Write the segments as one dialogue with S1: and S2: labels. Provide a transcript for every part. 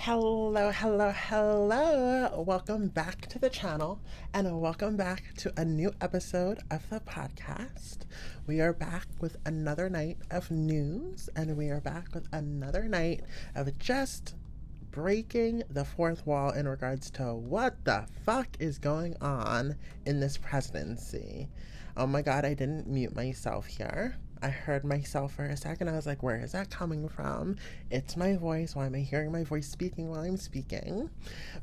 S1: Hello, hello, hello. Welcome back to the channel and welcome back to a new episode of the podcast. We are back with another night of news and we are back with another night of just breaking the fourth wall in regards to what the fuck is going on in this presidency. Oh my god, I didn't mute myself here. I heard myself for a second. I was like, where is that coming from? It's my voice. Why am I hearing my voice speaking while I'm speaking?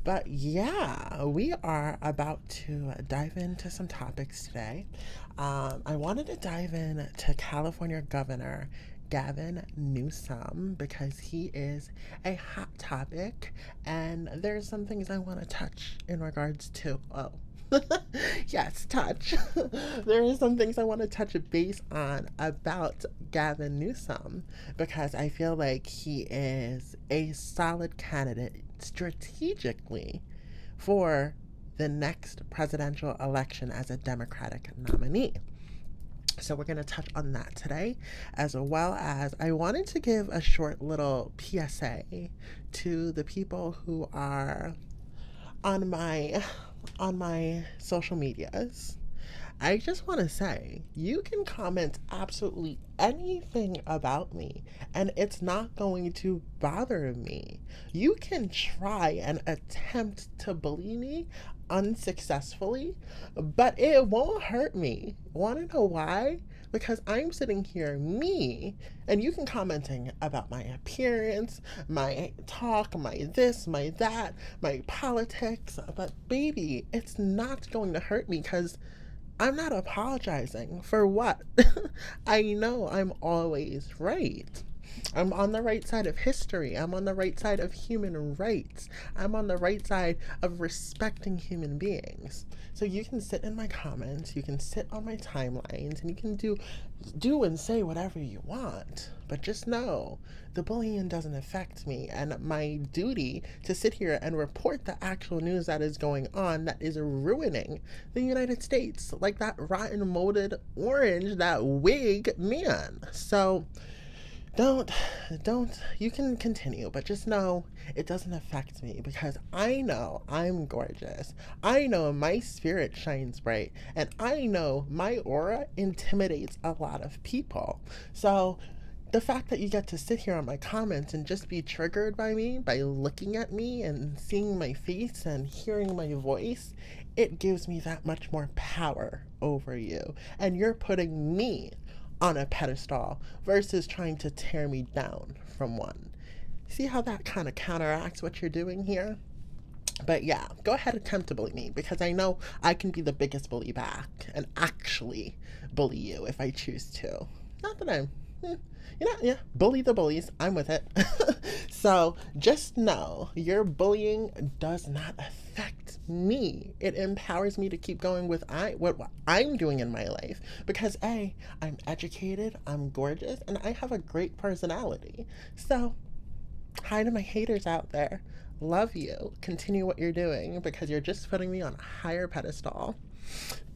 S1: But yeah, we are about to dive into some topics today. I wanted to dive in to California Governor Gavin Newsom because he is a hot topic and there's some things I want to touch in regards to, yes, touch. There are some things I want to touch base on about Gavin Newsom because I feel like he is a solid candidate strategically for the next presidential election as a Democratic nominee. So we're going to touch on that today, as well as I wanted to give a short little PSA to the people who are on my social medias. I just want to say, you can comment absolutely anything about me, and it's not going to bother me. You can try and attempt to bully me unsuccessfully, but it won't hurt me. Want to know why? Because I'm sitting here, me, and you can commenting about my appearance, my talk, my this, my that, my politics, but baby, it's not going to hurt me because I'm not apologizing for what? I know I'm always right. I'm on the right side of history. I'm on the right side of human rights. I'm on the right side of respecting human beings. So you can sit in my comments, you can sit on my timelines, and you can do and say whatever you want. But just know the bullying doesn't affect me, and my duty to sit here and report the actual news that is going on that is ruining the United States, like that rotten molded orange, that wig man. So don't, you can continue, but just know it doesn't affect me because I know I'm gorgeous. I know my spirit shines bright, and I know my aura intimidates a lot of people. So the fact that you get to sit here on my comments and just be triggered by me, by looking at me and seeing my face and hearing my voice, it gives me that much more power over you. And you're putting me on a pedestal versus trying to tear me down from one. See how that kind of counteracts what you're doing here? But yeah, go ahead and attempt to bully me because I know I can be the biggest bully back and actually bully you if I choose to. Not that I'm, yeah, bully the bullies. I'm with it. So just know your bullying does not affect me. It empowers me to keep going with what I'm doing in my life because A, I'm educated, I'm gorgeous, and I have a great personality. So hi to my haters out there. Love you. Continue what you're doing because you're just putting me on a higher pedestal.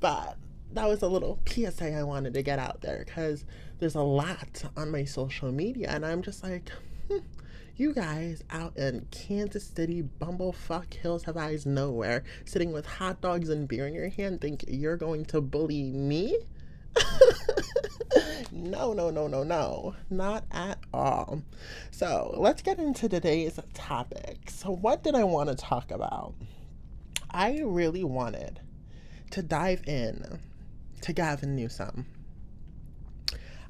S1: But that was a little PSA I wanted to get out there because there's a lot on my social media and I'm just like, you guys out in Kansas City, bumblefuck Hills Have Eyes Nowhere, sitting with hot dogs and beer in your hand, think you're going to bully me? No, no, no, no, no, not at all. So let's get into today's topic. So what did I want to talk about? I really wanted to dive in to Gavin Newsom.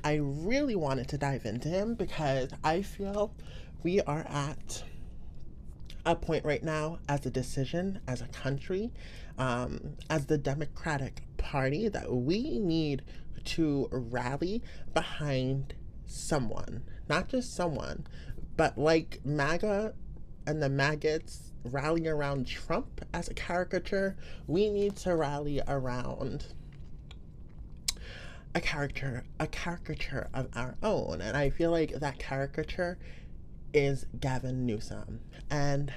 S1: I really wanted to dive into him because I feel we are at a point right now as a decision, as a country, as the Democratic Party, that we need to rally behind someone. Not just someone, but like MAGA and the maggots rally around Trump as a caricature, we need to rally around a caricature of our own. And I feel like that caricature is Gavin Newsom. And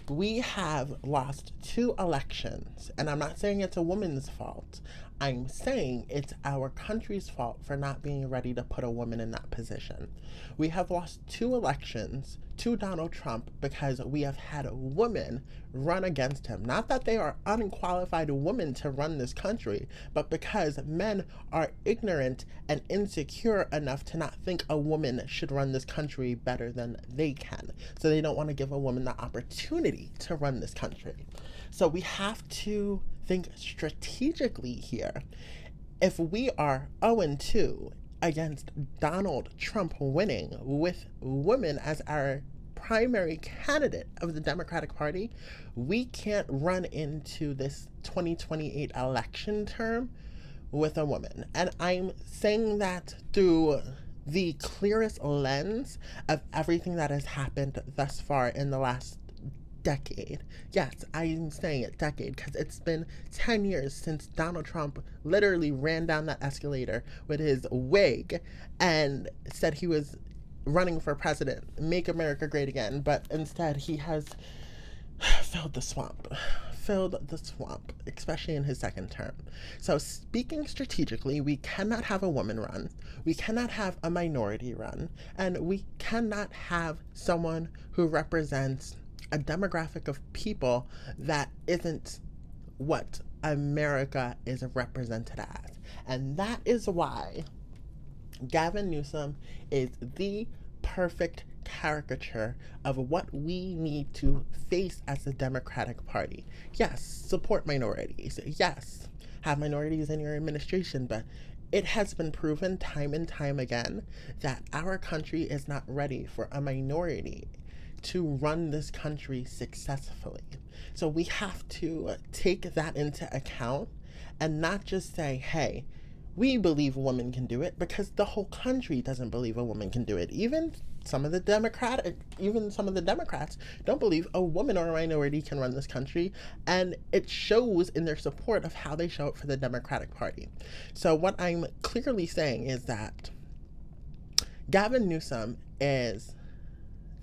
S1: we have lost 2 elections. And I'm not saying it's a woman's fault. I'm saying it's our country's fault for not being ready to put a woman in that position. We have lost 2 elections to Donald Trump because we have had women run against him. Not that they are unqualified women to run this country, but because men are ignorant and insecure enough to not think a woman should run this country better than they can. So they don't want to give a woman the opportunity to run this country. So we have to think strategically here. If we are 0-2 against Donald Trump winning with women as our primary candidate of the Democratic Party, we can't run into this 2028 election term with a woman. And I'm saying that through the clearest lens of everything that has happened thus far in the last decade. Yes, I'm saying it decade because it's been 10 years since Donald Trump literally ran down that escalator with his wig and said he was running for president, make America great again, but instead he has filled the swamp, especially in his second term. So speaking strategically, we cannot have a woman run, we cannot have a minority run, and we cannot have someone who represents a demographic of people that isn't what America is represented as. And that is why Gavin Newsom is the perfect caricature of what we need to face as the Democratic Party. Yes, support minorities. Yes, have minorities in your administration, but it has been proven time and time again that our country is not ready for a minority to run this country successfully. So we have to take that into account and not just say, hey, we believe a woman can do it, because the whole country doesn't believe a woman can do it. Even some of the Democrats don't believe a woman or a minority can run this country, and it shows in their support of how they show up for the Democratic Party. So what I'm clearly saying is that Gavin Newsom is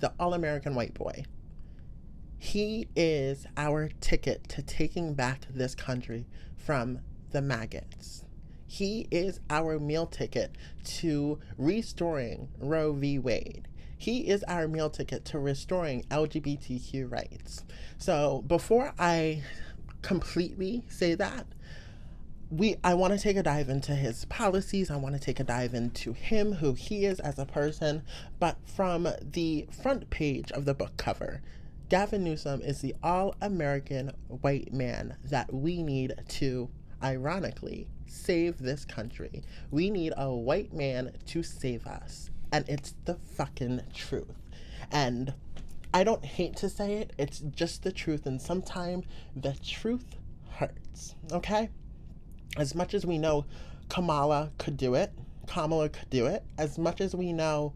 S1: the all-American white boy. He is our ticket to taking back this country from the maggots. He is our meal ticket to restoring Roe v. Wade. He is our meal ticket to restoring LGBTQ rights. So before I completely say that, I want to take a dive into his policies. I want to take a dive into him, who he is as a person. But from the front page of the book cover, Gavin Newsom is the all-American white man that we need to, ironically, save this country. We need a white man to save us. And it's the fucking truth. And I don't hate to say it. It's just the truth. And sometimes the truth hurts. Okay? As much as we know Kamala could do it, as much as we know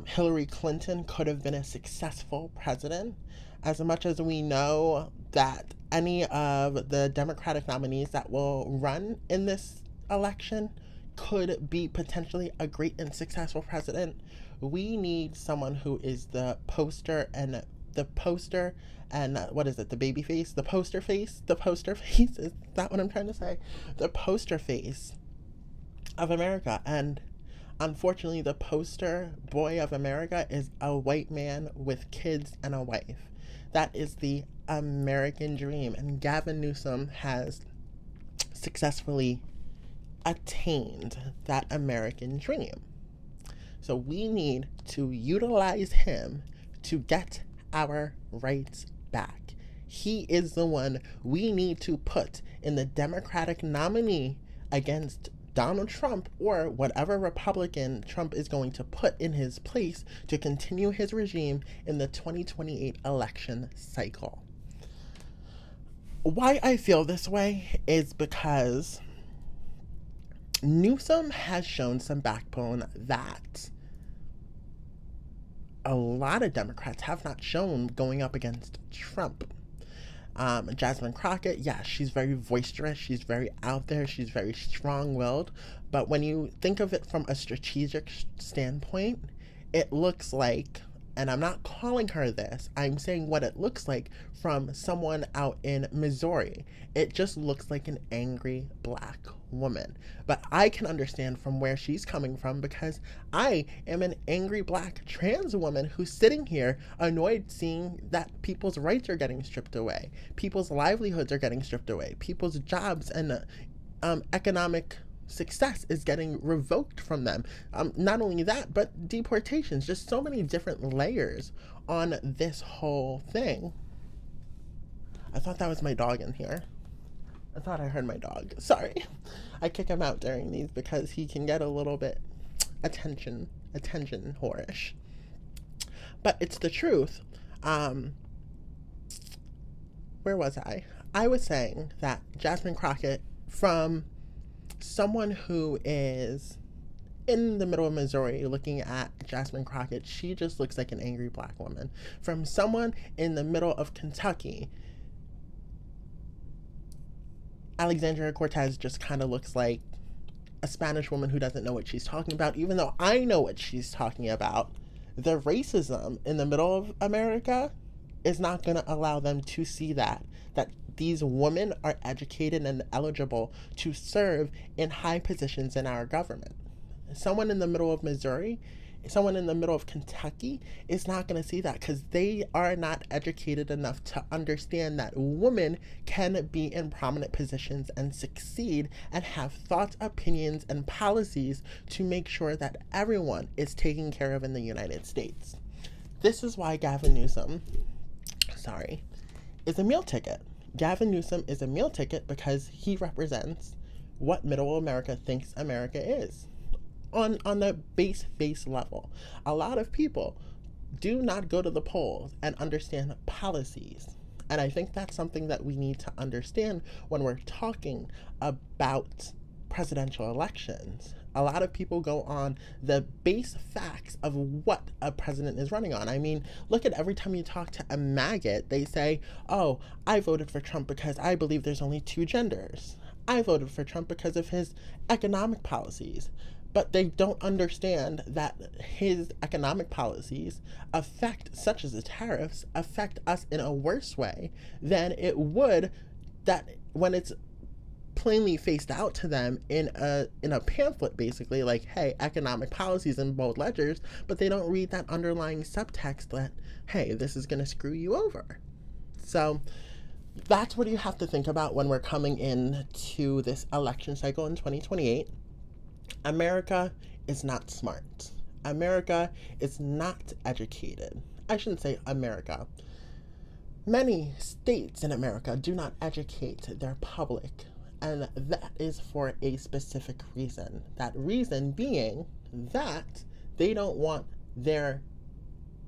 S1: Hillary Clinton could have been a successful president, as much as we know that any of the Democratic nominees that will run in this election could be potentially a great and successful president, we need someone who is the poster and what is it? The baby face? The poster face? Is that what I'm trying to say? The poster face of America. And unfortunately, the poster boy of America is a white man with kids and a wife. That is the American dream. And Gavin Newsom has successfully attained that American dream. So we need to utilize him to get our rights back. He is the one we need to put in the Democratic nominee against Donald Trump, or whatever Republican Trump is going to put in his place to continue his regime in the 2028 election cycle. Why I feel this way is because Newsom has shown some backbone that a lot of Democrats have not shown going up against Trump. Jasmine Crockett, yeah, she's very boisterous, she's very out there, she's very strong-willed, but when you think of it from a strategic standpoint, it looks like And I'm not calling her this. I'm saying what it looks like from someone out in Missouri. It just looks like an angry black woman. But I can understand from where she's coming from because I am an angry black trans woman who's sitting here annoyed seeing that people's rights are getting stripped away, people's livelihoods are getting stripped away, people's jobs and economic success is getting revoked from them. Not only that, but deportations, just so many different layers on this whole thing. I thought that was my dog in here. I thought I heard my dog. Sorry. I kick him out during these because he can get a little bit attention whorish. But it's the truth. Where was I? I was saying that Jasmine Crockett, from someone who is in the middle of Missouri looking at Jasmine Crockett, she just looks like an angry black woman. From someone in the middle of Kentucky, Alexandria Cortez just kind of looks like a Spanish woman who doesn't know what she's talking about, even though I know what she's talking about. The racism in the middle of America is not going to allow them to see that these women are educated and eligible to serve in high positions in our government. Someone in the middle of Missouri, someone in the middle of Kentucky is not going to see that because they are not educated enough to understand that women can be in prominent positions and succeed and have thoughts, opinions, and policies to make sure that everyone is taken care of in the United States. This is why Gavin Newsom, is a meal ticket. Gavin Newsom is a meal ticket because he represents what middle America thinks America is. On the base level, a lot of people do not go to the polls and understand policies. And I think that's something that we need to understand when we're talking about presidential elections. A lot of people go on the base facts of what a president is running on. I mean, look at every time you talk to a maggot, they say, oh, I voted for Trump because I believe there's only two genders. I voted for Trump because of his economic policies. But they don't understand that his economic policies such as the tariffs, affect us in a worse way than it would that when it's plainly faced out to them in a pamphlet, basically, like, hey, economic policies in bold ledgers, but they don't read that underlying subtext that, hey, this is going to screw you over. So that's what you have to think about when we're coming into this election cycle in 2028. America is not smart. America is not educated. I shouldn't say America. Many states in America do not educate their public, and that is for a specific reason. That reason being that they don't want their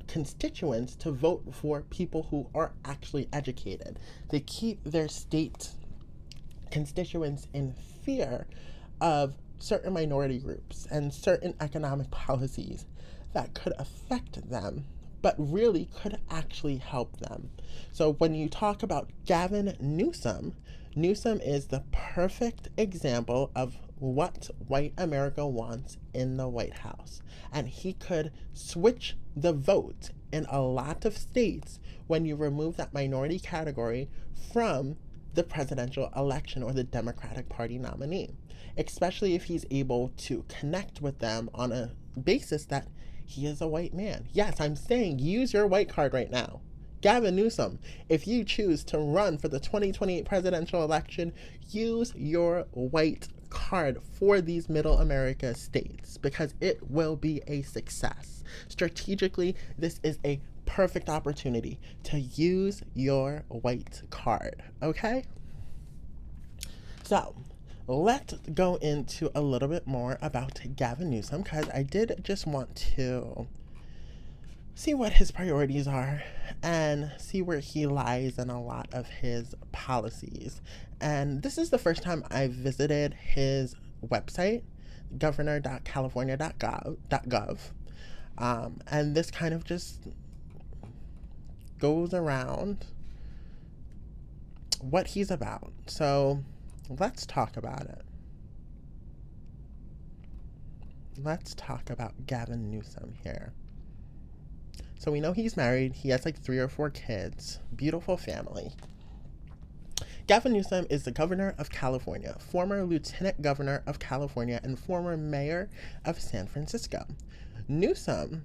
S1: constituents to vote for people who are actually educated. They keep their state constituents in fear of certain minority groups and certain economic policies that could affect them, but really could actually help them. So when you talk about Gavin Newsom, Newsom is the perfect example of what white America wants in the White House. And he could switch the vote in a lot of states when you remove that minority category from the presidential election or the Democratic Party nominee, especially if he's able to connect with them on a basis that he is a white man. Yes, I'm saying use your white card right now. Gavin Newsom, if you choose to run for the 2028 presidential election, use your white card for these middle America states because it will be a success. Strategically, this is a perfect opportunity to use your white card, okay? So let's go into a little bit more about Gavin Newsom because I did just want to see what his priorities are and see where he lies in a lot of his policies. And this is the first time I've visited his website, governor.california.gov. And this kind of just goes around what he's about. So let's talk about it. Let's talk about Gavin Newsom here. So we know he's married. He has like 3 or 4 kids. Beautiful family. Gavin Newsom is the governor of California, former lieutenant governor of California, and former mayor of San Francisco. Newsom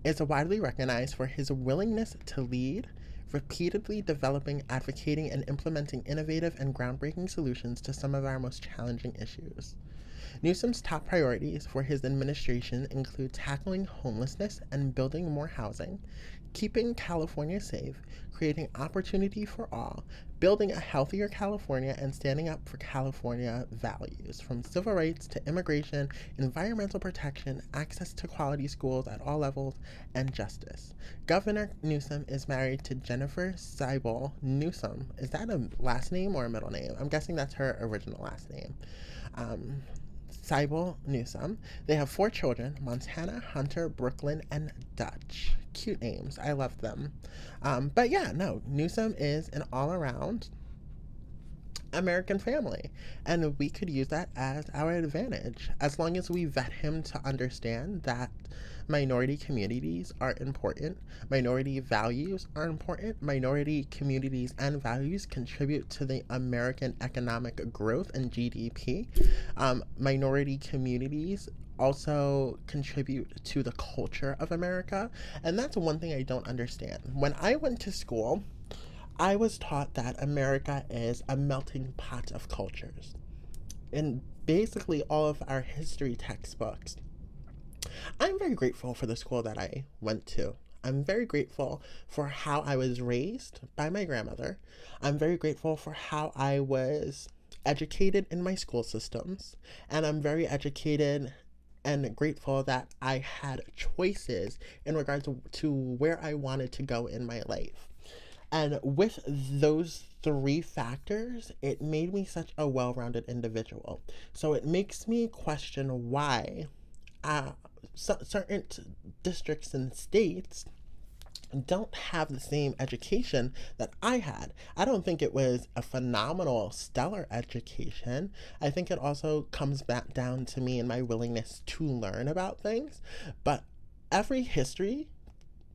S1: is widely recognized for his willingness to lead, repeatedly developing, advocating, and implementing innovative and groundbreaking solutions to some of our most challenging issues. Newsom's top priorities for his administration include tackling homelessness and building more housing, keeping California safe, creating opportunity for all, building a healthier California, and standing up for California values, from civil rights to immigration, environmental protection, access to quality schools at all levels, and justice. Governor Newsom is married to Jennifer Seibel Newsom. Is that a last name or a middle name? I'm guessing that's her original last name. Seibel Newsom. They have 4 children: Montana, Hunter, Brooklyn, and Dutch. Cute names. I love them. But yeah, no, Newsom is an all-around American family, and we could use that as our advantage as long as we vet him to understand that minority communities are important, minority values are important, minority communities and values contribute to the American economic growth and GDP. Minority communities also contribute to the culture of America, and that's one thing I don't understand. When I went to school, I was taught that America is a melting pot of cultures. In basically all of our history textbooks, I'm very grateful for the school that I went to. I'm very grateful for how I was raised by my grandmother. I'm very grateful for how I was educated in my school systems. And I'm very educated and grateful that I had choices in regards to where I wanted to go in my life. And with those 3 factors, it made me such a well-rounded individual. So it makes me question why certain districts and states don't have the same education that I had. I don't think it was a phenomenal, stellar education. I think it also comes back down to me and my willingness to learn about things. But every history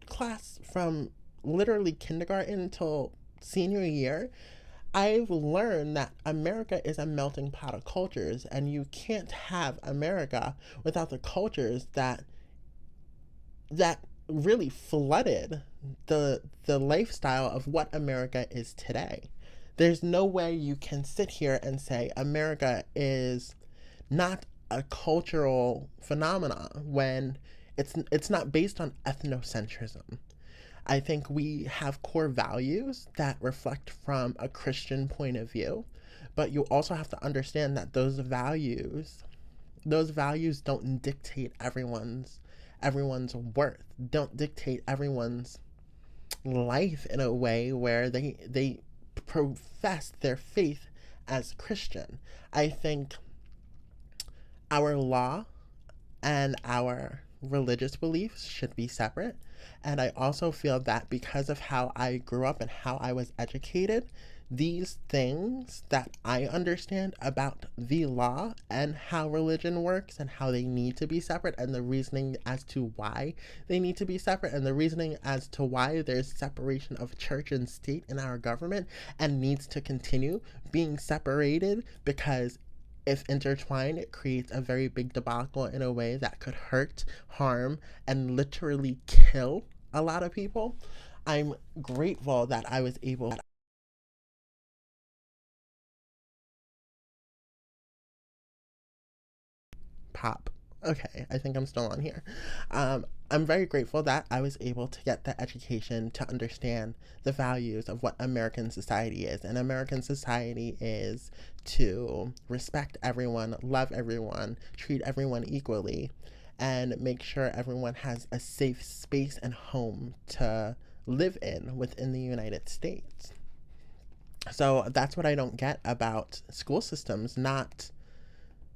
S1: class from literally kindergarten until senior year, I've learned that America is a melting pot of cultures, and you can't have America without the cultures that really flooded the lifestyle of what America is today. There's no way you can sit here and say America is not a cultural phenomenon when it's not based on ethnocentrism. I think we have core values that reflect from a Christian point of view, but you also have to understand that those values don't dictate everyone's worth, don't dictate everyone's life in a way where they profess their faith as Christian. I think our law and our religious beliefs should be separate. And I also feel that because of how I grew up and how I was educated, these things that I understand about the law and how religion works and how they need to be separate, and the reasoning as to why they need to be separate, and the reasoning as to why there's separation of church and state in our government and needs to continue being separated, because if intertwined, it creates a very big debacle in a way that could hurt, harm, and literally kill a lot of people. I'm grateful that I was able to pop. Okay, I think I'm still on here. I'm very grateful that I was able to get the education to understand the values of what American society is. And American society is to respect everyone, love everyone, treat everyone equally, and make sure everyone has a safe space and home to live in within the United States. So that's what I don't get about school systems not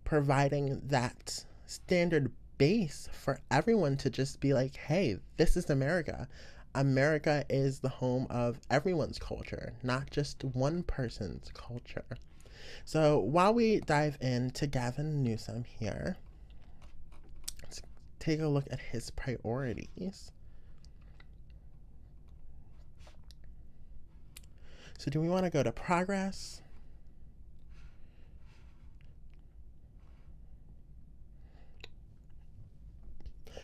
S1: providing that standard base for everyone to just be like, hey, this is America. America is the home of everyone's culture, not just one person's culture. So while we dive into Gavin Newsom here, let's take a look at his priorities. So do we want to go to progress?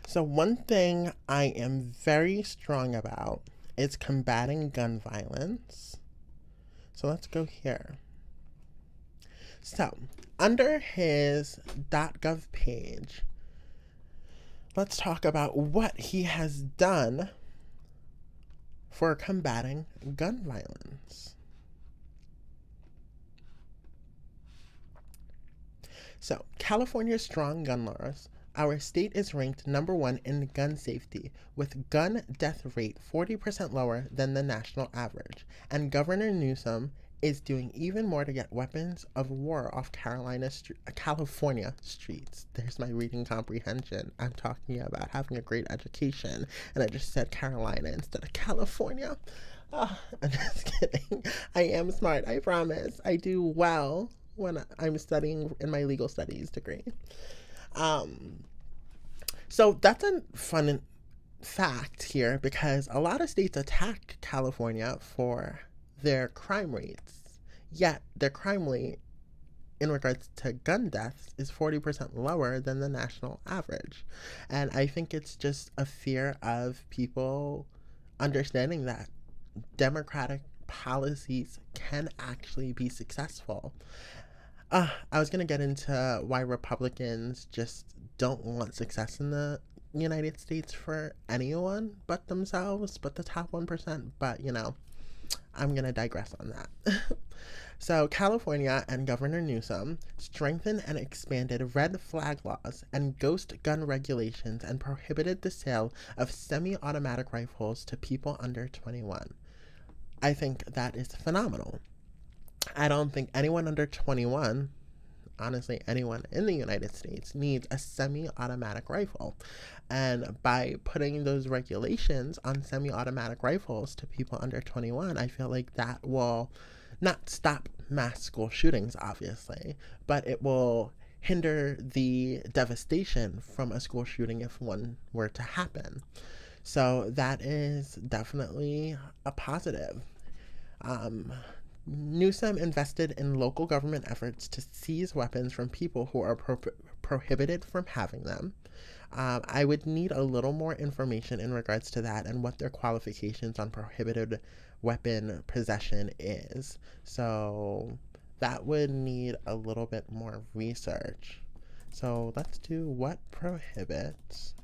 S1: So one thing I am very strong about is combating gun violence. So let's go here. So under his .gov page, let's talk about what he has done for combating gun violence. So, California's strong gun laws. Our state is ranked number 1 in gun safety, with gun death rate 40% lower than the national average. And Governor Newsom is doing even more to get weapons of war off California streets. There's my reading comprehension. I'm talking about having a great education, and I just said Carolina instead of California. Oh, I'm just kidding. I am smart, I promise. I do well when I'm studying in my legal studies degree. So that's a fun fact here, because a lot of states attack California for their crime rates, yet their crime rate in regards to gun deaths is 40% lower than the national average. And I think it's just a fear of people understanding that democratic policies can actually be successful. I was going to get into why Republicans just don't want success in the United States for anyone but themselves, but the top 1%. But, I'm going to digress on that. So, California and Governor Newsom strengthened and expanded red flag laws and ghost gun regulations and prohibited the sale of semi-automatic rifles to people under 21. I think that is phenomenal. I don't think anyone under 21, honestly, anyone in the United States, needs a semi-automatic rifle. And by putting those regulations on semi-automatic rifles to people under 21, I feel like that will not stop mass school shootings, obviously, but it will hinder the devastation from a school shooting if one were to happen. So that is definitely a positive. Newsom invested in local government efforts to seize weapons from people who are prohibited from having them. I would need a little more information in regards to that and what their qualifications on prohibited weapon possession is. So that would need a little bit more research. So let's do what prohibits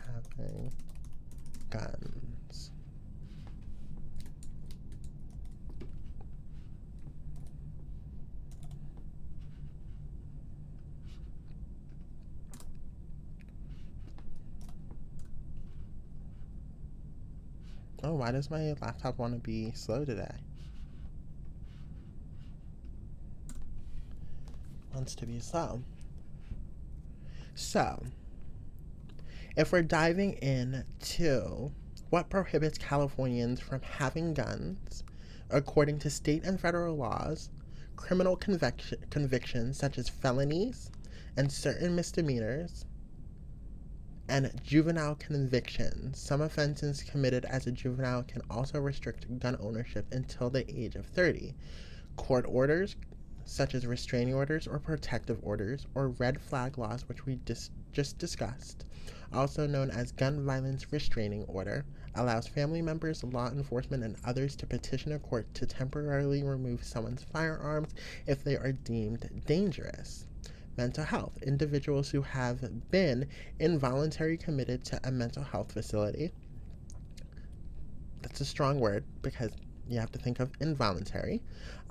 S1: having guns. Oh, why does my laptop want to be slow today? Wants to be slow. So, if we're diving into what prohibits Californians from having guns, according to state and federal laws, criminal convictions such as felonies and certain misdemeanors, and juvenile convictions. Some offenses committed as a juvenile can also restrict gun ownership until the age of 30. Court orders, such as restraining orders or protective orders, or red flag laws, which we just discussed, also known as gun violence restraining order, allows family members, law enforcement, and others to petition a court to temporarily remove someone's firearms if they are deemed dangerous. Mental health. Individuals who have been involuntarily committed to a mental health facility. That's a strong word because you have to think of involuntary.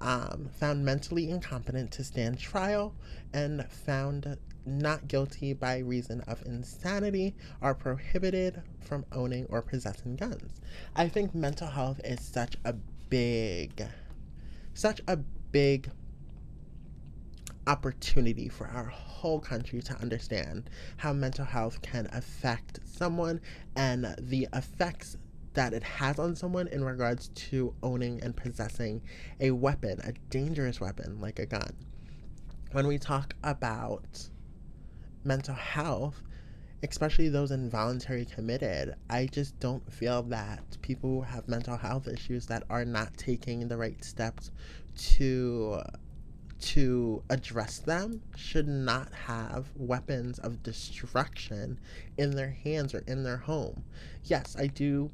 S1: Found mentally incompetent to stand trial and found not guilty by reason of insanity are prohibited from owning or possessing guns. I think mental health is such a big opportunity for our whole country to understand how mental health can affect someone and the effects that it has on someone in regards to owning and possessing a weapon, a dangerous weapon like a gun. When we talk about mental health, especially those involuntary committed. I just don't feel that people who have mental health issues that are not taking the right steps to address them should not have weapons of destruction in their hands or in their home. Yes, I do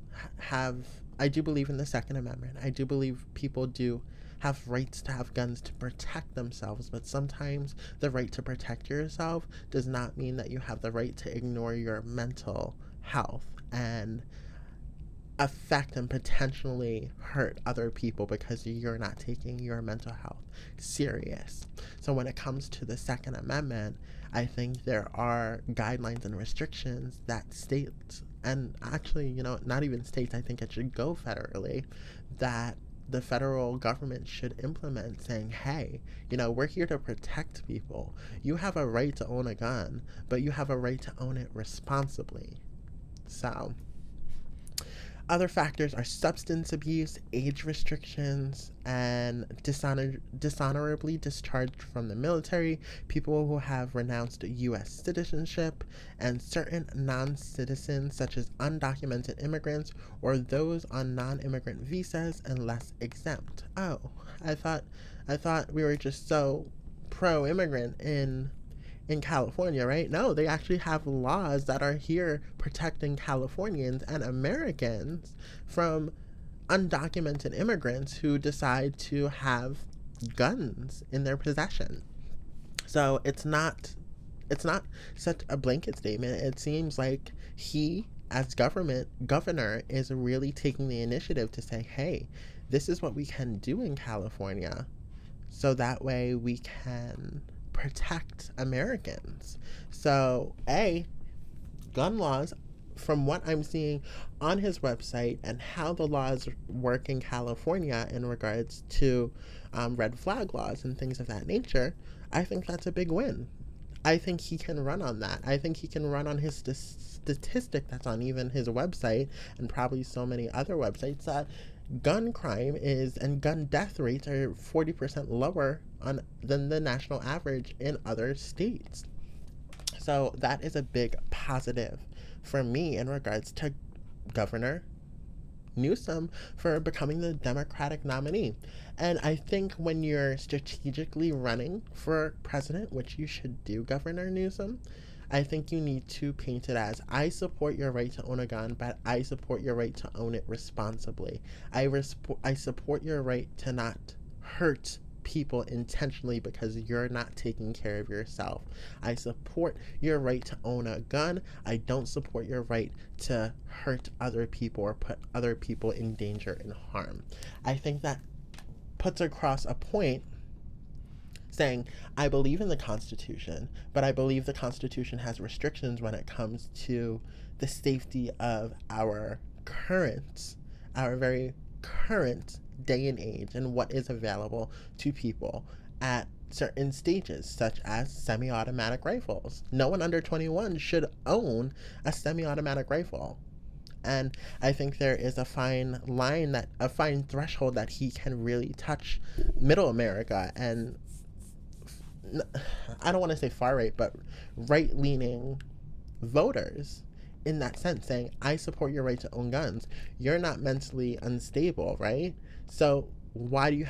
S1: believe in the Second Amendment. I do believe people do have rights to have guns to protect themselves, but sometimes the right to protect yourself does not mean that you have the right to ignore your mental health and affect and potentially hurt other people because you're not taking your mental health serious. So when it comes to the Second Amendment, I think there are guidelines and restrictions that states, and actually, not even states, I think it should go federally, that the federal government should implement, saying, hey, we're here to protect people. You have a right to own a gun, but you have a right to own it responsibly. So other factors are substance abuse, age restrictions, and dishonorably discharged from the military, people who have renounced U.S. citizenship, and certain non-citizens such as undocumented immigrants or those on non-immigrant visas and less exempt. Oh, I thought we were just so pro-immigrant in California, right? No, they actually have laws that are here protecting Californians and Americans from undocumented immigrants who decide to have guns in their possession. So it's not such a blanket statement. It seems like he, as governor, is really taking the initiative to say, hey, this is what we can do in California, so that way we can protect Americans. So, gun laws, from what I'm seeing on his website and how the laws work in California in regards to red flag laws and things of that nature, I think that's a big win. I think he can run on that. I think he can run on his statistic that's on even his website and probably so many other websites, that gun crime and gun death rates are 40% lower than the national average in other states. So that is a big positive for me in regards to Governor Newsom for becoming the Democratic nominee. And I think when you're strategically running for president, which you should do, Governor Newsom, I think you need to paint it as, I support your right to own a gun, but I support your right to own it responsibly. I support your right to not hurt people intentionally because you're not taking care of yourself. I support your right to own a gun. I don't support your right to hurt other people or put other people in danger and harm. I think that puts across a point saying, I believe in the Constitution, but I believe the Constitution has restrictions when it comes to the safety of our very current day and age and what is available to people at certain stages, such as semi-automatic rifles. No one under 21 should own a semi-automatic rifle. And I think there is a fine threshold that he can really touch middle America and, I don't want to say far right, but right-leaning voters in that sense, saying, I support your right to own guns. You're not mentally unstable, right? So why do you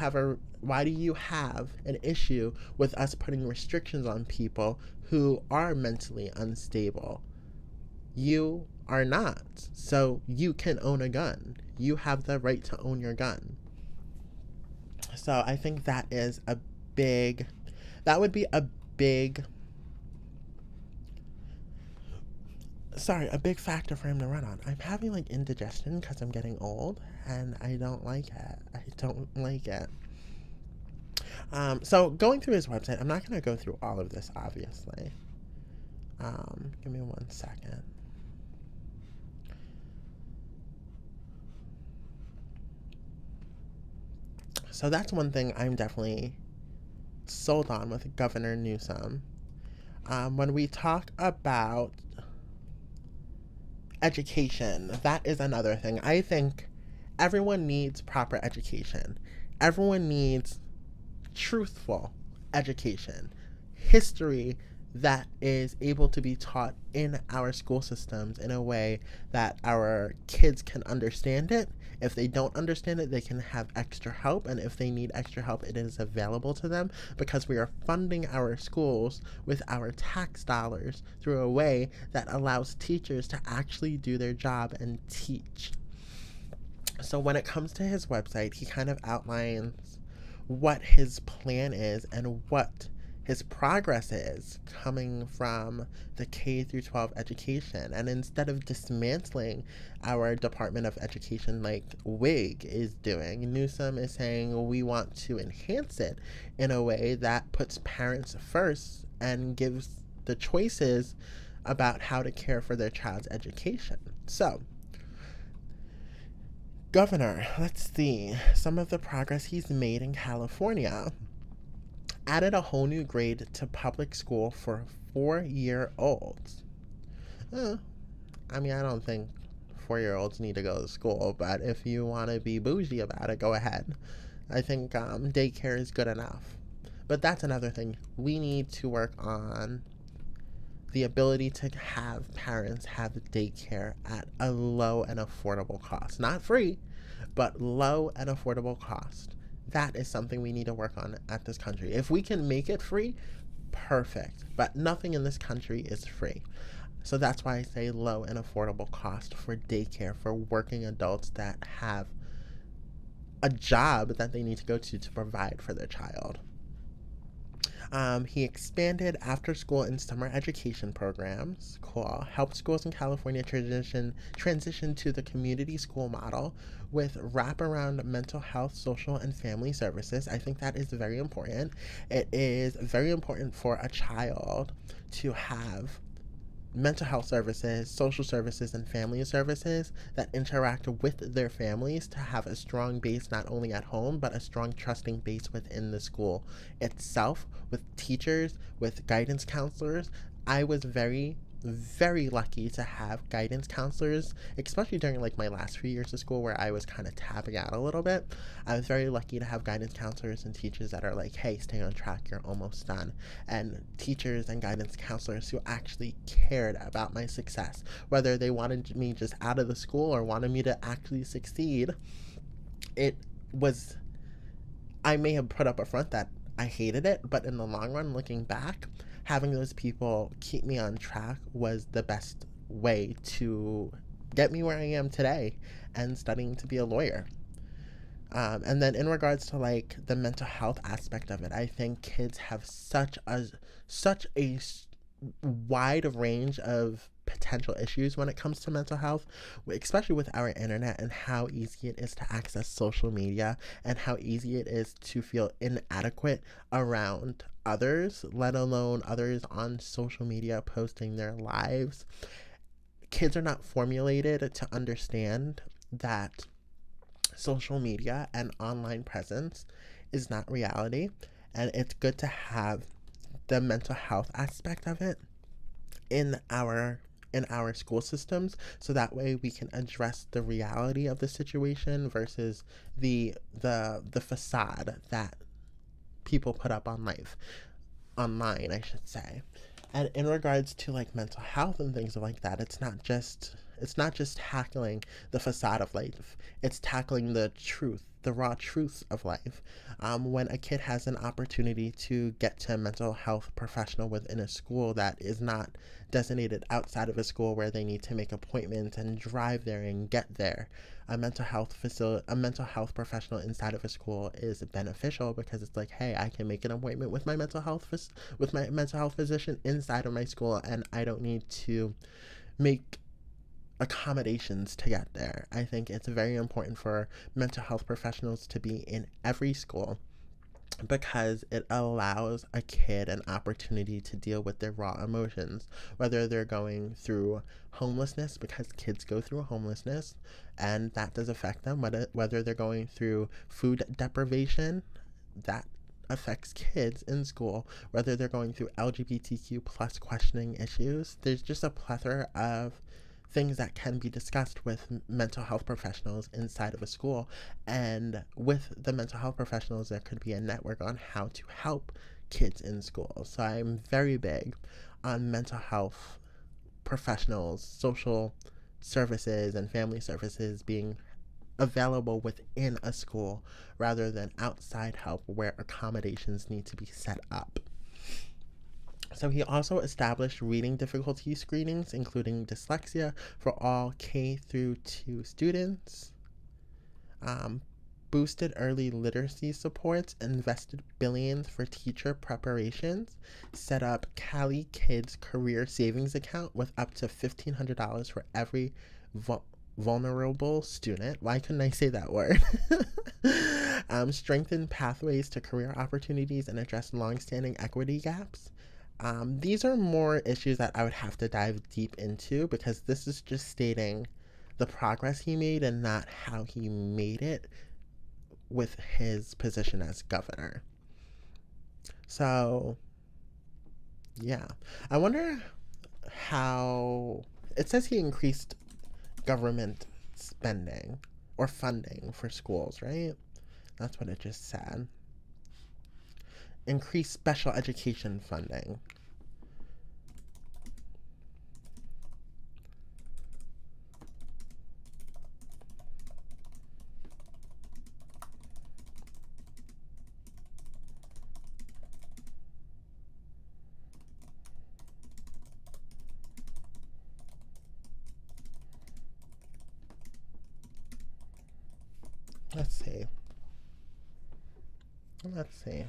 S1: have an issue with us putting restrictions on people who are mentally unstable? You are not. So you can own a gun. You have the right to own your gun. So I think that would be a big factor for him to run on. I'm having indigestion because I'm getting old and I don't like it. So going through his website, I'm not going to go through all of this, obviously. Give me 1 second. So that's one thing I'm definitely sold on with Governor Newsom. When we talk about education, that is another thing. I think everyone needs proper education. Everyone needs truthful education. History that is able to be taught in our school systems in a way that our kids can understand it. If they don't understand it, they can have extra help, and if they need extra help, it is available to them because we are funding our schools with our tax dollars through a way that allows teachers to actually do their job and teach. So when it comes to his website, he kind of outlines what his plan is and what his progress is coming from the K through 12 education. And instead of dismantling our Department of Education like WIG is doing, Newsom is saying we want to enhance it in a way that puts parents first and gives the choices about how to care for their child's education. So, Governor, let's see some of the progress he's made in California. Added a whole new grade to public school for 4-year-olds. I mean, I don't think 4-year-olds need to go to school, but if you want to be bougie about it, go ahead. I think daycare is good enough. But that's another thing. We need to work on the ability to have parents have daycare at a low and affordable cost. Not free, but low and affordable cost. That is something we need to work on at this country. If we can make it free, perfect. But nothing in this country is free. So that's why I say low and affordable cost for daycare for working adults that have a job that they need to go to provide for their child. He expanded after-school and summer education programs. Cool. Helped schools in California transition to the community school model with wraparound mental health, social, and family services. I think that is very important. It is very important for a child to have mental health services, social services, and family services that interact with their families to have a strong base not only at home, but a strong trusting base within the school itself, with teachers, with guidance counselors. I was very, very lucky to have guidance counselors, especially during like my last few years of school where I was kind of tapping out a little bit. I was very lucky to have guidance counselors and teachers that are like, hey, stay on track, you're almost done. And teachers and guidance counselors who actually cared about my success, whether they wanted me just out of the school or wanted me to actually succeed. It was, I may have put up a front that I hated it, but in the long run, looking back, having those people keep me on track was the best way to get me where I am today and studying to be a lawyer. And then in regards to like the mental health aspect of it, I think kids have such a wide range of potential issues when it comes to mental health, especially with our internet and how easy it is to access social media and how easy it is to feel inadequate around others, let alone others on social media posting their lives. Kids are not formulated to understand that social media and online presence is not reality, and it's good to have the mental health aspect of it in our school systems, so that way we can address the reality of the situation versus the facade that people put up online, I should say. And in regards to like mental health and things like that, it's not just tackling the facade of life. It's tackling the truth, the raw truths of life. When a kid has an opportunity to get to a mental health professional within a school that is not designated outside of a school where they need to make appointments and drive there and get there, a mental health professional inside of a school is beneficial because it's like, hey, I can make an appointment with my mental health physician inside of my school, and I don't need to make accommodations to get there. I think it's very important for mental health professionals to be in every school because it allows a kid an opportunity to deal with their raw emotions, whether they're going through homelessness, because kids go through homelessness and that does affect them, whether they're going through food deprivation, that affects kids in school, whether they're going through LGBTQ plus questioning issues. There's just a plethora of things that can be discussed with mental health professionals inside of a school. And with the mental health professionals, there could be a network on how to help kids in schools. So I'm very big on mental health professionals, social services, and family services being available within a school rather than outside help where accommodations need to be set up. So he also established reading difficulty screenings, including dyslexia, for all K through 2 students, boosted early literacy supports, invested billions for teacher preparations, set up Cali Kids Career Savings Account with up to $1,500 for every vulnerable student. Why couldn't I say that word? Strengthen pathways to career opportunities and address longstanding equity gaps. These are more issues that I would have to dive deep into because this is just stating the progress he made and not how he made it with his position as governor. So, yeah. I wonder how... It says he increased government spending or funding for schools, right? That's what it just said. Increase special education funding. Let's see.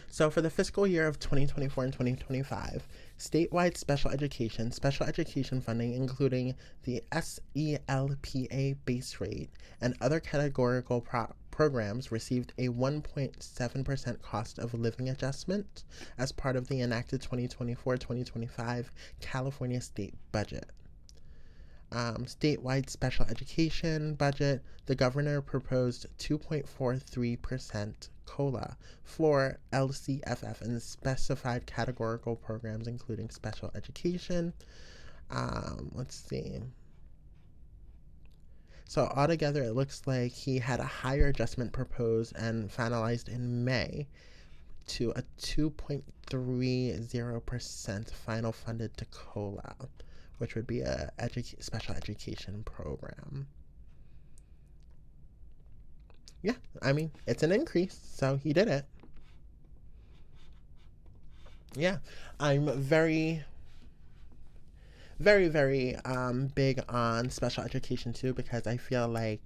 S1: So for the fiscal year of 2024 and 2025, statewide special education funding, including the SELPA base rate and other categorical programs, received a 1.7% cost of living adjustment as part of the enacted 2024-2025 California state budget. Statewide special education budget, the governor proposed 2.43% COLA for LCFF and specified categorical programs, including special education. Let's see. So altogether, it looks like he had a higher adjustment proposed and finalized in May to a 2.30% final funded to COLA, which would be a special education program. Yeah, I mean, it's an increase, so he did it. Yeah, I'm very, very, very big on special education too, because I feel like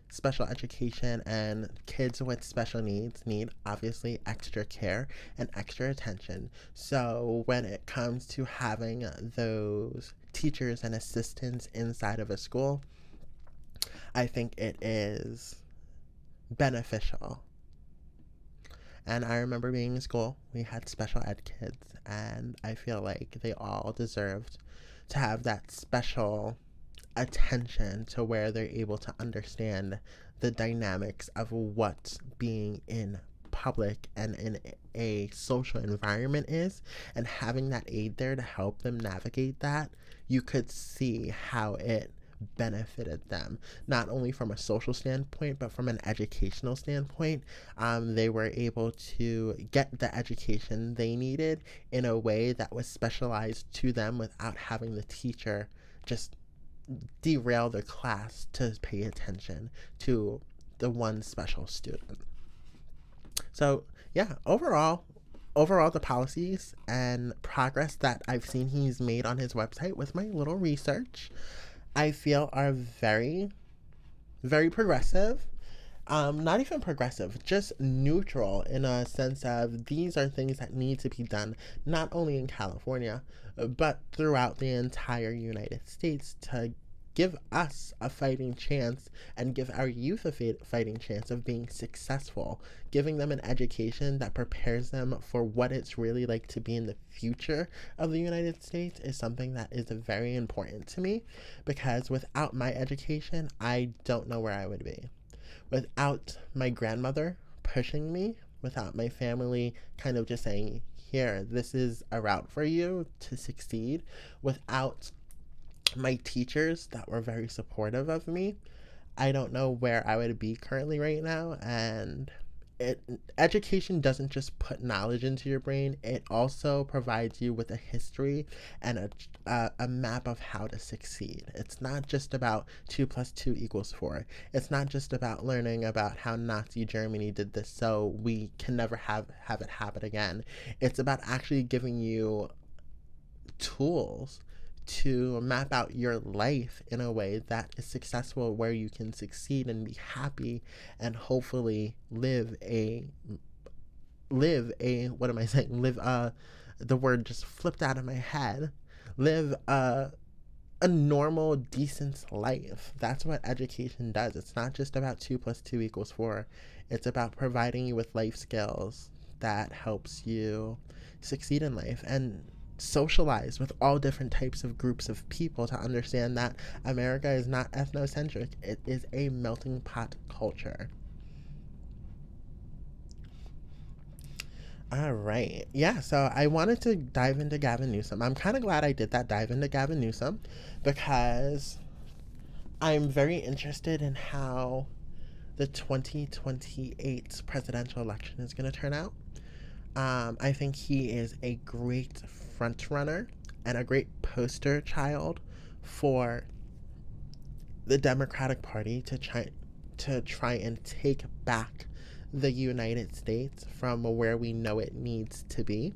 S1: special education and kids with special needs need obviously extra care and extra attention. So when it comes to having those teachers and assistants inside of a school, I think it is beneficial. And I remember being in school, we had special ed kids, and I feel like they all deserved to have that special attention to where they're able to understand the dynamics of what being in public and in a social environment is, and having that aid there to help them navigate that. You could see how it benefited them, not only from a social standpoint but from an educational standpoint. They were able to get the education they needed in a way that was specialized to them without having the teacher just derail their class to pay attention to the one special student. So yeah, overall the policies and progress that I've seen he's made on his website with my little research, I feel are very, very progressive. Not even progressive, just neutral, in a sense of these are things that need to be done not only in California but throughout the entire United States to give us a fighting chance and give our youth a fighting chance of being successful. Giving them an education that prepares them for what it's really like to be in the future of the United States is something that is very important to me, because without my education, I don't know where I would be. Without my grandmother pushing me, without my family kind of just saying, here, this is a route for you to succeed, without my teachers that were very supportive of me, I don't know where I would be currently right now. And it education doesn't just put knowledge into your brain, it also provides you with a history and a map of how to succeed. It's not just about 2 plus 2 equals 4. It's not just about learning about how Nazi Germany did this so we can never have it happen again. It's about actually giving you tools to map out your life in a way that is successful, where you can succeed and be happy and hopefully live a what am I saying? The word just flipped out of my head. Live a normal, decent life. That's what education does. It's not just about 2 plus 2 equals 4. It's about providing you with life skills that helps you succeed in life and socialize with all different types of groups of people to understand that America is not ethnocentric. It is a melting pot culture. All right. Yeah, so I wanted to dive into Gavin Newsom. I'm kind of glad I did that dive into Gavin Newsom because I'm very interested in how the 2028 presidential election is going to turn out. I think he is a great front runner and a great poster child for the Democratic Party to try and take back the United States from where we know it needs to be.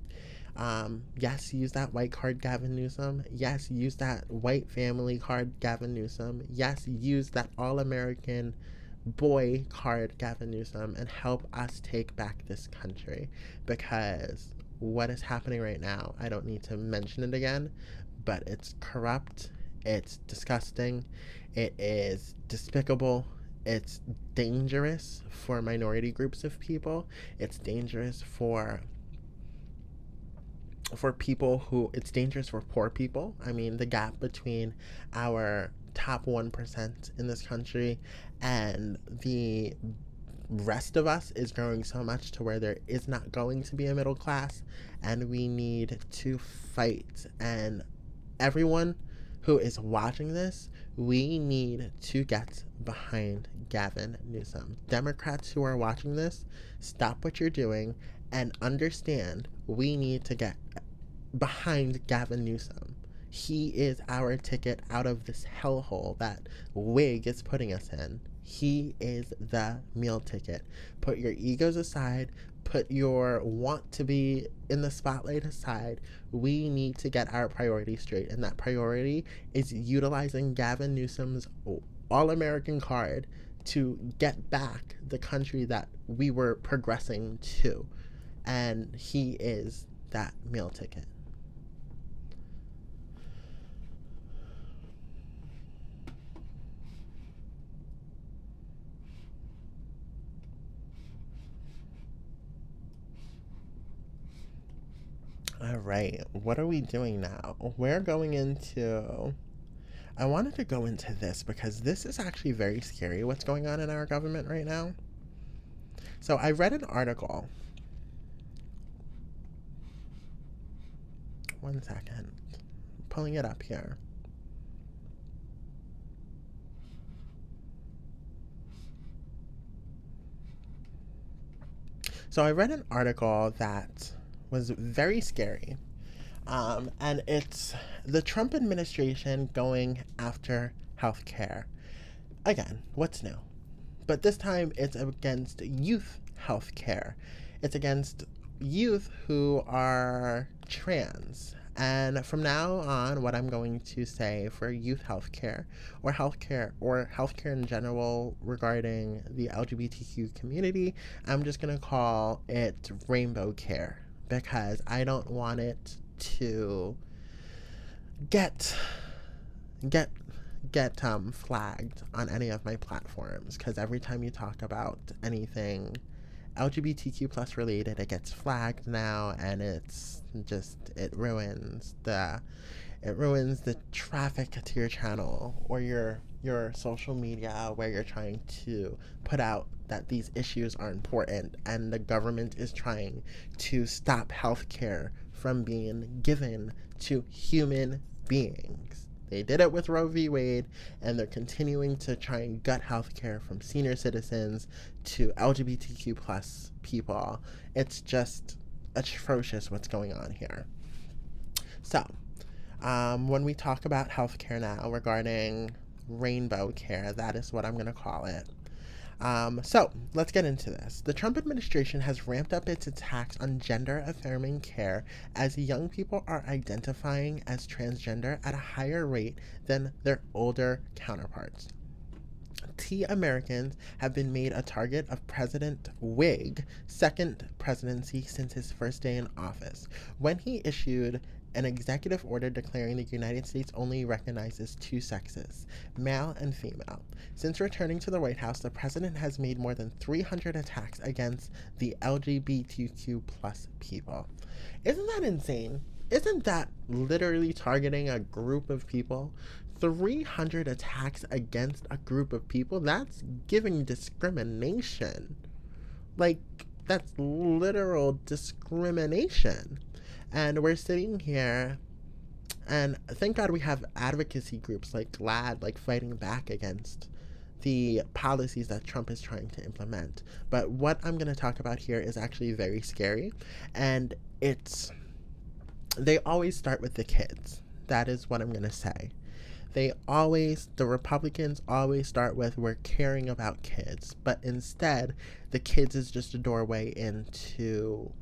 S1: Yes, use that white card, Gavin Newsom. Yes, use that white family card, Gavin Newsom. Yes, use that all-American boy card, Gavin Newsom, and help us take back this country, because what is happening right now, I don't need to mention it again, but it's corrupt, it's disgusting, it is despicable, it's dangerous for minority groups of people, it's dangerous for people who, it's dangerous for poor people. I mean, the gap between our top 1% in this country and the rest of us is growing so much to where there is not going to be a middle class, and we need to fight. And everyone who is watching this, we need to get behind Gavin Newsom. Democrats who are watching this, stop what you're doing and understand we need to get behind Gavin Newsom. He is our ticket out of this hellhole that wig is putting us in. He is the meal ticket. Put your egos aside. Put your want to be in the spotlight aside. We need to get our priorities straight. And that priority is utilizing Gavin Newsom's all-American card to get back the country that we were progressing to. And he is that meal ticket. All right, what are we doing now? We're going into, I wanted to go into this because this is actually very scary, what's going on in our government right now. So I read an article. One second. I'm pulling it up here. So I read an article that was very scary. And it's the Trump administration going after healthcare. Again, what's new? But this time it's against youth healthcare. It's against youth who are trans. And from now on, what I'm going to say for youth healthcare or healthcare in general regarding the LGBTQ community, I'm just going to call it rainbow care, because I don't want it to get flagged on any of my platforms, because every time you talk about anything LGBTQ plus related, it gets flagged now, and it's just, it ruins the traffic to your channel or your social media, where you're trying to put out that these issues are important, and the government is trying to stop healthcare from being given to human beings. They did it with Roe v. Wade, and they're continuing to try and gut healthcare from senior citizens to LGBTQ plus people. It's just atrocious what's going on here. So, when we talk about healthcare now regarding rainbow care, that is what I'm going to call it. So let's get into this. The Trump administration has ramped up its attacks on gender-affirming care as young people are identifying as transgender at a higher rate than their older counterparts. T Americans have been made a target of President Whig's second presidency since his first day in office, when he issued an executive order declaring the United States only recognizes two sexes, male and female. Since returning to the White House, the president has made more than 300 attacks against the LGBTQ plus people. Isn't that insane? Isn't that literally targeting a group of people? 300 attacks against a group of people? That's giving discrimination. Like, that's literal discrimination. And we're sitting here, and thank God we have advocacy groups like GLAAD, like fighting back against the policies that Trump is trying to implement. But what I'm going to talk about here is actually very scary, and they always start with the kids. That is what I'm going to say. The Republicans always start with, we're caring about kids, but instead, the kids is just a doorway into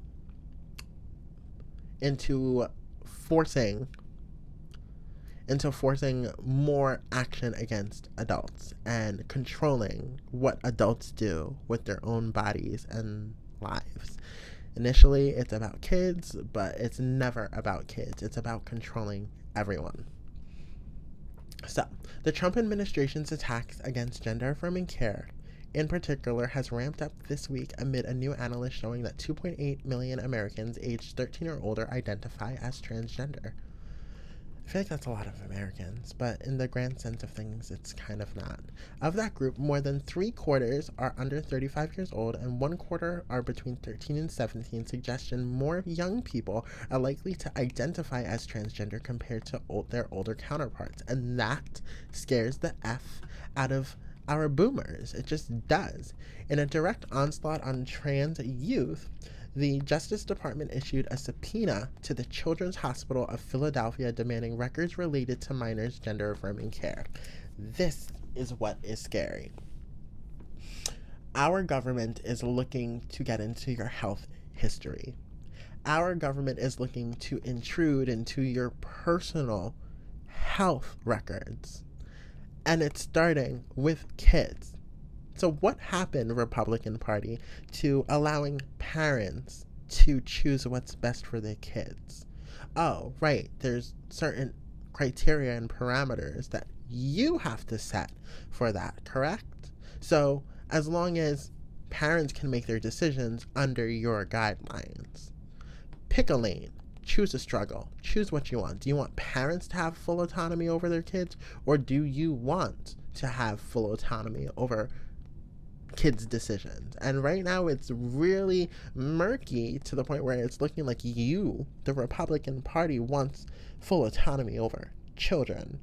S1: forcing more action against adults and controlling what adults do with their own bodies and lives. Initially, it's about kids, but it's never about kids. It's about controlling everyone. So, the Trump administration's attacks against gender-affirming care in particular has ramped up this week amid a new analysis showing that 2.8 million Americans aged 13 or older identify as transgender. I feel like that's a lot of Americans, but in the grand sense of things, it's kind of not. Of that group, more than 3/4 are under 35 years old and 1/4 are between 13 and 17, suggesting more young people are likely to identify as transgender compared to their older counterparts. And that scares the F out of our boomers. It just does. In a direct onslaught on trans youth, the Justice Department issued a subpoena to the Children's Hospital of Philadelphia demanding records related to minors' gender-affirming care. This is what is scary. Our government is looking to get into your health history. Our government is looking to intrude into your personal health records. And it's starting with kids. So what happened, Republican Party, to allowing parents to choose what's best for their kids? Oh, right, there's certain criteria and parameters that you have to set for that, correct? So as long as parents can make their decisions under your guidelines, pick a lane. Choose a struggle. Choose what you want. Do you want parents to have full autonomy over their kids, or do you want to have full autonomy over kids' decisions? And right now it's really murky to the point where it's looking like you, the Republican Party, wants full autonomy over children.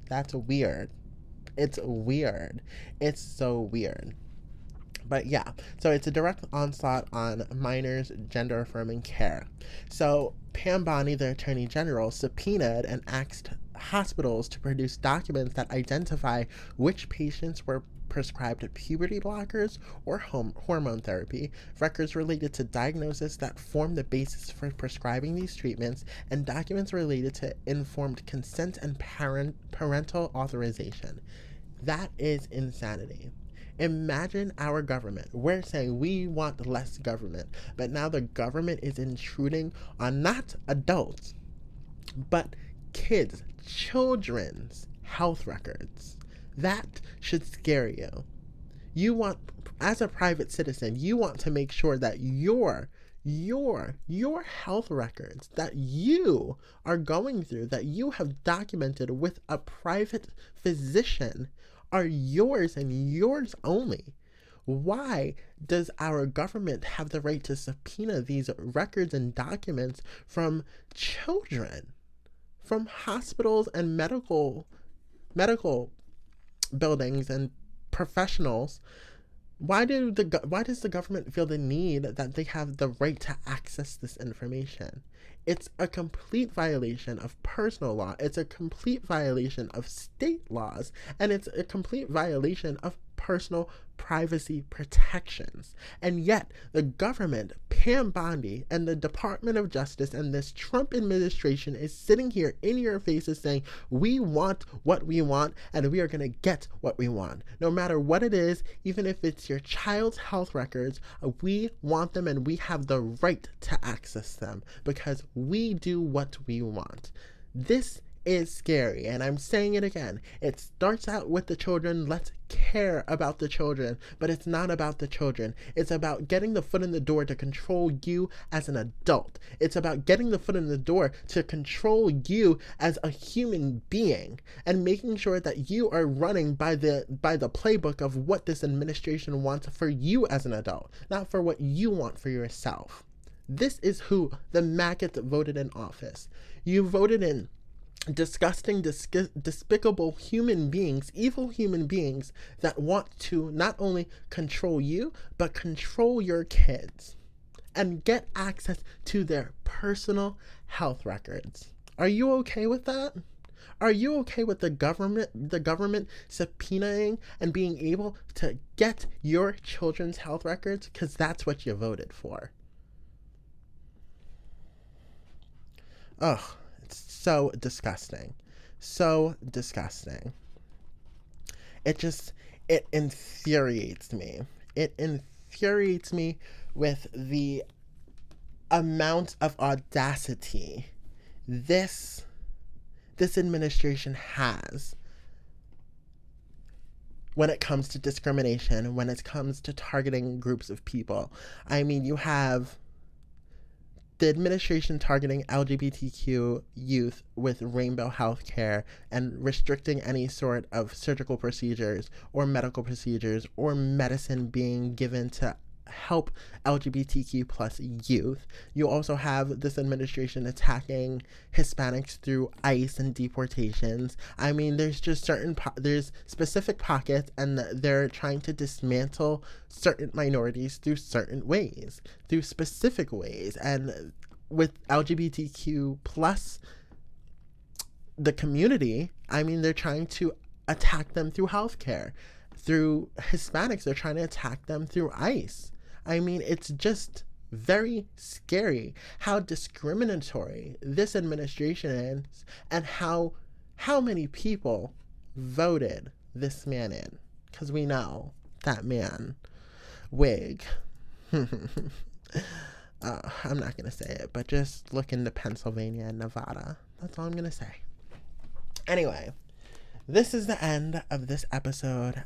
S1: That's weird. It's weird. It's so weird. But yeah, so it's a direct onslaught on minors' gender-affirming care. So Pam Bondi, the Attorney General, subpoenaed and asked hospitals to produce documents that identify which patients were prescribed puberty blockers or hormone therapy, records related to diagnosis that form the basis for prescribing these treatments, and documents related to informed consent and parental authorization. That is insanity. Imagine our government. We're saying we want less government, but now the government is intruding on not adults, but kids, children's health records. That should scare you. You want, as a private citizen, you want to make sure that your health records that you are going through, that you have documented with a private physician, are yours and yours only. Why does our government have the right to subpoena these records and documents from children? from hospitals and medical buildings and professionals. Why does the government feel the need that they have the right to access this information? It's a complete violation of personal law. It's a complete violation of state laws, and it's a complete violation of personal privacy protections. And yet, the government, Pam Bondi, and the Department of Justice and this Trump administration is sitting here in your faces saying, we want what we want, and we are going to get what we want. No matter what it is, even if it's your child's health records, we want them, and we have the right to access them because we do what we want. This is scary, and I'm saying it again. It starts out with the children. Let's care about the children, but it's not about the children. It's about getting the foot in the door to control you as an adult. It's about getting the foot in the door to control you as a human being and making sure that you are running by the playbook of what this administration wants for you as an adult, not for what you want for yourself. This is who the maggots voted in office. You voted in disgusting, despicable human beings, evil human beings that want to not only control you, but control your kids and get access to their personal health records. Are you okay with that? Are you okay with the government subpoenaing and being able to get your children's health records? Because that's what you voted for. Ugh. So disgusting. So disgusting. It infuriates me. It infuriates me with the amount of audacity this administration has when it comes to discrimination, when it comes to targeting groups of people. I mean, you have the administration targeting LGBTQ youth with rainbow healthcare and restricting any sort of surgical procedures or medical procedures or medicine being given to help LGBTQ plus youth. You also have this administration attacking Hispanics through ICE and deportations. I mean, there's just there's specific pockets, and they're trying to dismantle certain minorities through certain ways, through specific ways. And with LGBTQ plus the community, I mean, they're trying to attack them through healthcare. Through Hispanics, they're trying to attack them through ICE. I mean, it's just very scary how discriminatory this administration is and how many people voted this man in. Because we know that man, wig. I'm not going to say it, but just look into Pennsylvania and Nevada. That's all I'm going to say. Anyway, this is the end of this episode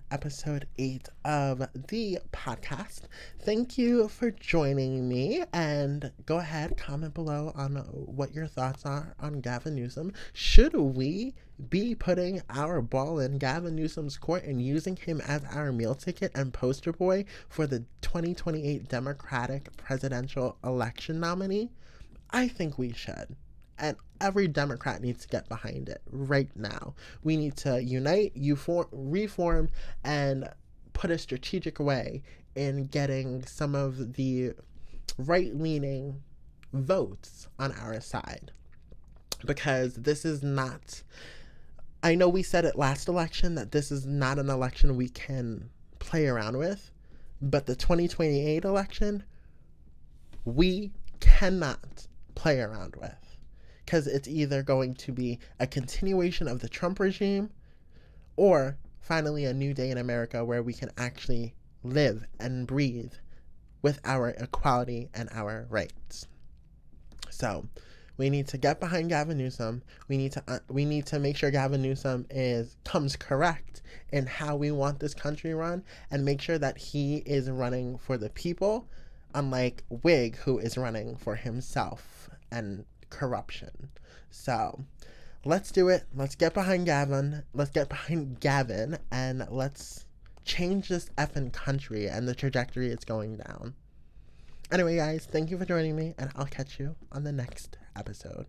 S1: 8 of the podcast. Thank you for joining me, and go ahead, comment below on what your thoughts are on Gavin Newsom. Should we be putting our ball in Gavin Newsom's court and using him as our meal ticket and poster boy for the 2028 Democratic presidential election nominee? I think we should. And every Democrat needs to get behind it right now. We need to unite, reform, and put a strategic way in getting some of the right-leaning votes on our side. Because this is not... I know we said it last election that this is not an election we can play around with. But the 2028 election, we cannot play around with. Because it's either going to be a continuation of the Trump regime or finally a new day in America where we can actually live and breathe with our equality and our rights. So we need to get behind Gavin Newsom. We need to make sure Gavin Newsom comes correct in how we want this country run, and make sure that he is running for the people, unlike Wig, who is running for himself and corruption. So let's do it. Let's get behind Gavin. Let's get behind Gavin, and let's change this effing country and the trajectory it's going down. Anyway, guys, thank you for joining me, and I'll catch you on the next episode.